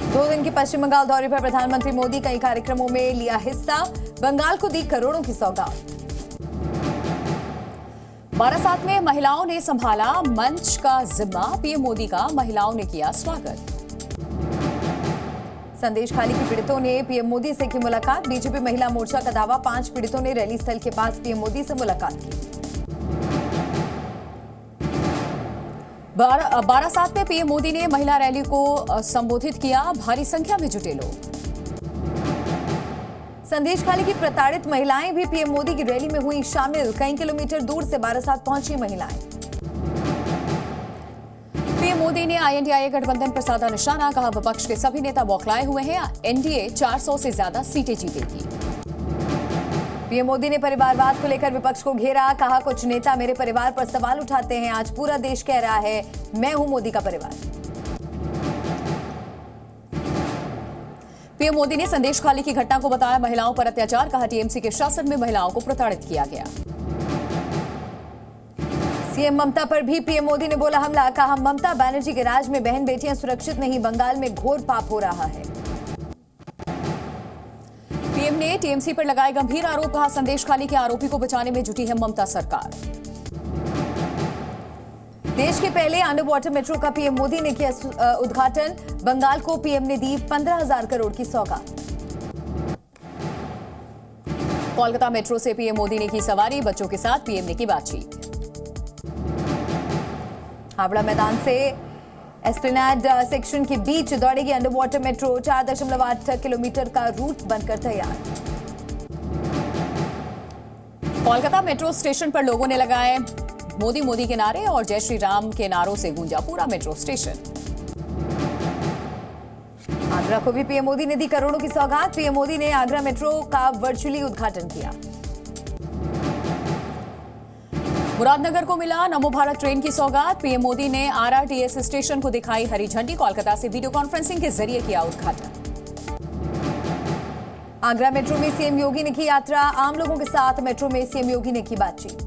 2 दिन के पश्चिम बंगाल दौरे पर प्रधानमंत्री मोदी कई कार्यक्रमों में लिया हिस्सा, बंगाल को दी करोड़ों की सौगात। बारासात में महिलाओं ने संभाला मंच का जिम्मा, पीएम मोदी का महिलाओं ने किया स्वागत। संदेश खाली के पीड़ितों ने पीएम मोदी से की मुलाकात, बीजेपी महिला मोर्चा का दावा, 5 पीड़ितों ने रैली स्थल के पास पीएम मोदी से मुलाकात की। बारासात में पीएम मोदी ने महिला रैली को संबोधित किया, भारी संख्या में जुटे लोग। संदेश खाली की प्रताड़ित महिलाएं भी पीएम मोदी की रैली में हुई शामिल, कई किलोमीटर दूर से बारासात पहुंची महिलाएं। पीएम मोदी ने आईएनडीए गठबंधन पर साधा निशाना, कहा विपक्ष के सभी नेता बौखलाए हुए हैं, एनडीए 400 से ज्यादा सीटें जीतेगी। पीएम मोदी ने परिवारवाद को लेकर विपक्ष को घेरा, कहा कुछ नेता मेरे परिवार पर सवाल उठाते हैं, आज पूरा देश कह रहा है मैं हूं मोदी का परिवार। पीएम मोदी ने संदेश खाली की घटना को बताया महिलाओं पर अत्याचार, कहा टीएमसी के शासन में महिलाओं को प्रताड़ित किया गया। सीएम ममता पर भी पीएम मोदी ने बोला हमला, कहा ममता बनर्जी के राज में बहन बेटियां सुरक्षित नहीं, बंगाल में घोर पाप हो रहा है। पीएम ने टीएमसी पर लगाए गंभीर आरोप, कहा संदेश खाली के आरोपी को बचाने में जुटी है ममता सरकार। देश के पहले अंडर वाटर मेट्रो का पीएम मोदी ने किया उद्घाटन, बंगाल को पीएम ने दी 15,000 करोड़ की सौगात। कोलकाता मेट्रो से पीएम मोदी ने की सवारी, बच्चों के साथ पीएम ने की बातचीत। हावड़ा मैदान से एस्प्लेनेड सेक्शन के बीच दौड़ेगी अंडर वाटर मेट्रो, 4.8 किलोमीटर का रूट बनकर तैयार। कोलकाता मेट्रो स्टेशन पर लोगों ने लगाए मोदी मोदी के नारे और जय श्री राम के नारों से गूंजा पूरा मेट्रो स्टेशन। आगरा को भी पीएम मोदी ने दी करोड़ों की सौगात, पीएम मोदी ने आगरा मेट्रो का वर्चुअली उद्घाटन किया। मुरादनगर को मिला नमो भारत ट्रेन की सौगात, पीएम मोदी ने आरआरटीएस स्टेशन को दिखाई हरी झंडी, कोलकाता से वीडियो कॉन्फ्रेंसिंग के जरिए किया उद्घाटन। आगरा मेट्रो में सीएम योगी ने की यात्रा, आम लोगों के साथ मेट्रो में सीएम योगी ने की बातचीत।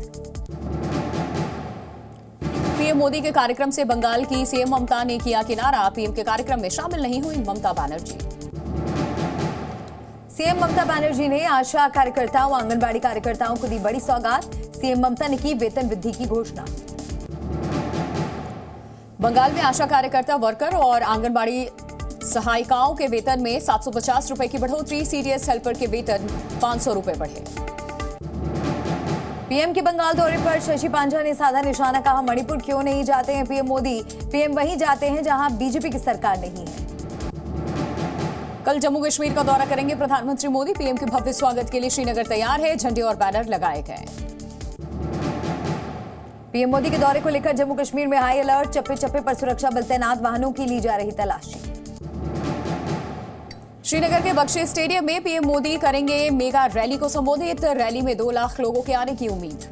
पीएम मोदी के कार्यक्रम से बंगाल की सीएम ममता ने किया किनारा, पीएम के कार्यक्रम में शामिल नहीं हुई ममता बनर्जी। सीएम ममता बनर्जी ने आशा कार्यकर्ताओं, आंगनबाड़ी कार्यकर्ताओं को दी बड़ी सौगात, सीएम ममता ने की वेतन वृद्धि की घोषणा। बंगाल में आशा कार्यकर्ता, वर्कर और आंगनबाड़ी सहायिकाओं के वेतन में 750 रुपए की बढ़ोतरी, सीडीएस हेल्पर के वेतन 500 रुपए बढ़े। पीएम के बंगाल दौरे पर शशि पांजा ने साधा निशाना, कहा मणिपुर क्यों नहीं जाते हैं पीएम मोदी, पीएम वहीं जाते हैं जहां बीजेपी की सरकार नहीं है। कल जम्मू कश्मीर का दौरा करेंगे प्रधानमंत्री मोदी, पीएम के भव्य स्वागत के लिए श्रीनगर तैयार है, झंडे और बैनर लगाए गए। पीएम मोदी के दौरे को लेकर जम्मू कश्मीर में हाई अलर्ट, चप्पे चप्पे पर सुरक्षा बल तैनात, वाहनों की ली जा रही तलाशी। श्रीनगर के बख्शी स्टेडियम में पीएम मोदी करेंगे मेगा रैली को संबोधित, रैली में 2 लाख लोगों के आने की उम्मीद।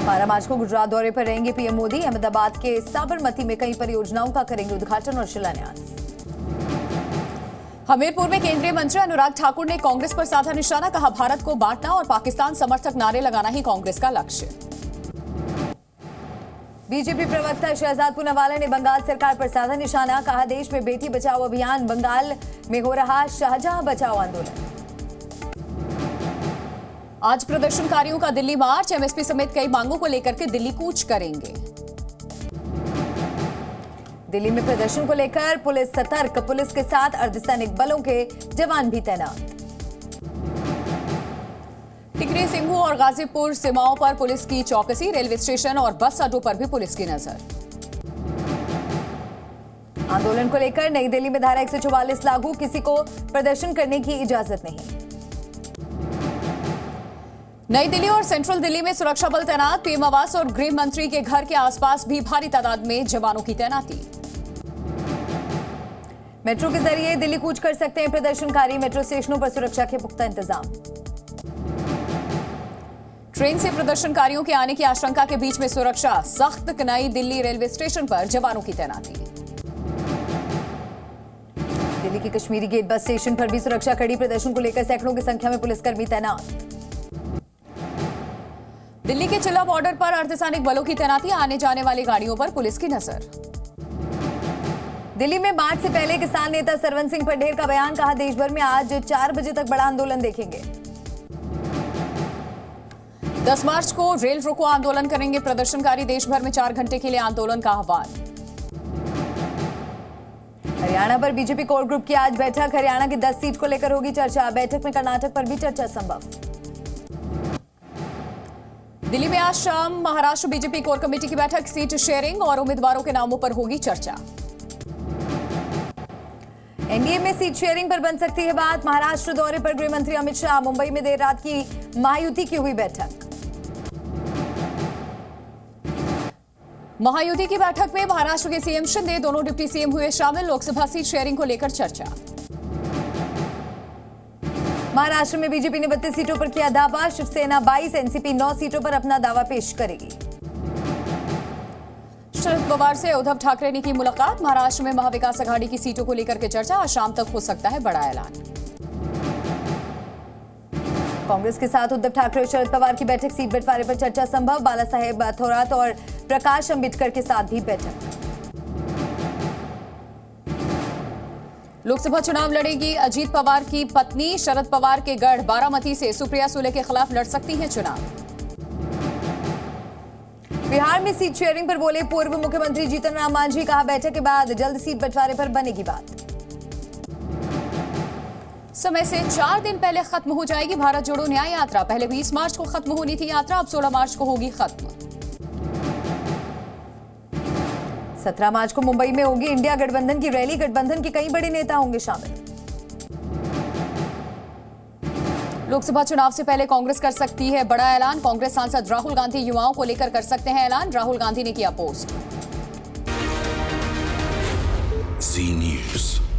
12 मार्च को गुजरात दौरे पर रहेंगे पीएम मोदी, अहमदाबाद के साबरमती में कई परियोजनाओं का करेंगे उद्घाटन और शिलान्यास। हमीरपुर में केंद्रीय मंत्री अनुराग ठाकुर ने कांग्रेस पर साधा निशाना, कहा भारत को बांटना और पाकिस्तान समर्थक नारे लगाना ही कांग्रेस का लक्ष्य। बीजेपी प्रवक्ता शहजाद पूनावाला ने बंगाल सरकार पर साधा निशाना, कहा देश में बेटी बचाओ अभियान, बंगाल में हो रहा शाहजहां बचाओ आंदोलन। आज प्रदर्शनकारियों का दिल्ली मार्च, एमएसपी समेत कई मांगों को लेकर के दिल्ली कूच करेंगे। दिल्ली में प्रदर्शन को लेकर पुलिस सतर्क, पुलिस के साथ अर्धसैनिक बलों के जवान भी तैनात। टिकरी सिंघू और गाजीपुर सीमाओं पर पुलिस की चौकसी, रेलवे स्टेशन और बस अड्डों पर भी पुलिस की नजर। आंदोलन को लेकर नई दिल्ली में धारा 144 लागू, किसी को प्रदर्शन करने की इजाजत नहीं। नई दिल्ली और सेंट्रल दिल्ली में सुरक्षा बल तैनात, पीएम आवास और गृह मंत्री के घर के आसपास भी भारी तादाद में जवानों की तैनाती। मेट्रो के जरिए दिल्ली कूच कर सकते हैं प्रदर्शनकारी, मेट्रो स्टेशनों पर सुरक्षा के पुख्ता इंतजाम। ट्रेन से प्रदर्शनकारियों के आने की आशंका के बीच में सुरक्षा सख्त, नई दिल्ली रेलवे स्टेशन पर जवानों की तैनाती। दिल्ली के कश्मीरी गेट बस स्टेशन पर भी सुरक्षा कड़ी, प्रदर्शन को लेकर सैकड़ों की संख्या में पुलिसकर्मी तैनात। दिल्ली के चिल्ला बॉर्डर पर अर्धसैनिक बलों की तैनाती, आने जाने वाली गाड़ियों पर पुलिस की नजर। दिल्ली में मार्च से पहले किसान नेता सरवन सिंह पटेल का बयान, कहा देश भर में आज 4 बजे तक बड़ा आंदोलन देखेंगे। 10 मार्च को रेल रोको आंदोलन करेंगे प्रदर्शनकारी, देश भर में 4 घंटे के लिए आंदोलन का आह्वान। हरियाणा पर बीजेपी कोर ग्रुप की आज बैठक, हरियाणा की 10 सीट को लेकर होगी चर्चा, बैठक में कर्नाटक पर भी चर्चा संभव। दिल्ली में आज शाम महाराष्ट्र बीजेपी कोर कमेटी की बैठक, सीट शेयरिंग और उम्मीदवारों के नामों पर होगी चर्चा। एनडीए में सीट शेयरिंग पर बन सकती है बात, महाराष्ट्र दौरे पर गृह मंत्री अमित शाह, मुंबई में देर रात की महायुति की हुई बैठक। महायुति की बैठक में महाराष्ट्र के सीएम शिंदे, दोनों डिप्टी सीएम हुए शामिल, लोकसभा सीट शेयरिंग को लेकर चर्चा। महाराष्ट्र में बीजेपी ने 32 सीटों पर किया दावा, शिवसेना 22, एनसीपी 9 सीटों पर अपना दावा पेश करेगी। शरद पवार से उद्धव ठाकरे ने की मुलाकात, महाराष्ट्र में महाविकास अघाड़ी की सीटों को लेकर के चर्चा, आज शाम तक हो सकता है बड़ा ऐलान। कांग्रेस के साथ उद्धव ठाकरे और शरद पवार की बैठक, सीट बंटवारे पर चर्चा संभव, बाला साहेब थोरात और प्रकाश अंबेडकर के साथ भी बैठक। लोकसभा चुनाव लड़ेगी अजीत पवार की पत्नी, शरद पवार के गढ़ बारामती से सुप्रिया सुले के खिलाफ लड़ सकती हैं चुनाव। बिहार में सीट शेयरिंग पर बोले पूर्व मुख्यमंत्री जीतन राम मांझी, कहा बैठक के बाद जल्द सीट बंटवारे पर बनेगी बात। समय से 4 दिन पहले खत्म हो जाएगी भारत जोड़ो न्याय यात्रा, पहले 20 मार्च को खत्म होनी थी यात्रा, अब 16 मार्च को होगी खत्म। 17 मार्च को मुंबई में होगी इंडिया गठबंधन की रैली, गठबंधन के कई बड़े नेता होंगे शामिल। लोकसभा चुनाव से पहले कांग्रेस कर सकती है बड़ा ऐलान, कांग्रेस सांसद राहुल गांधी युवाओं को लेकर कर सकते हैं ऐलान, राहुल गांधी ने किया पोस्ट। जी न्यूज़।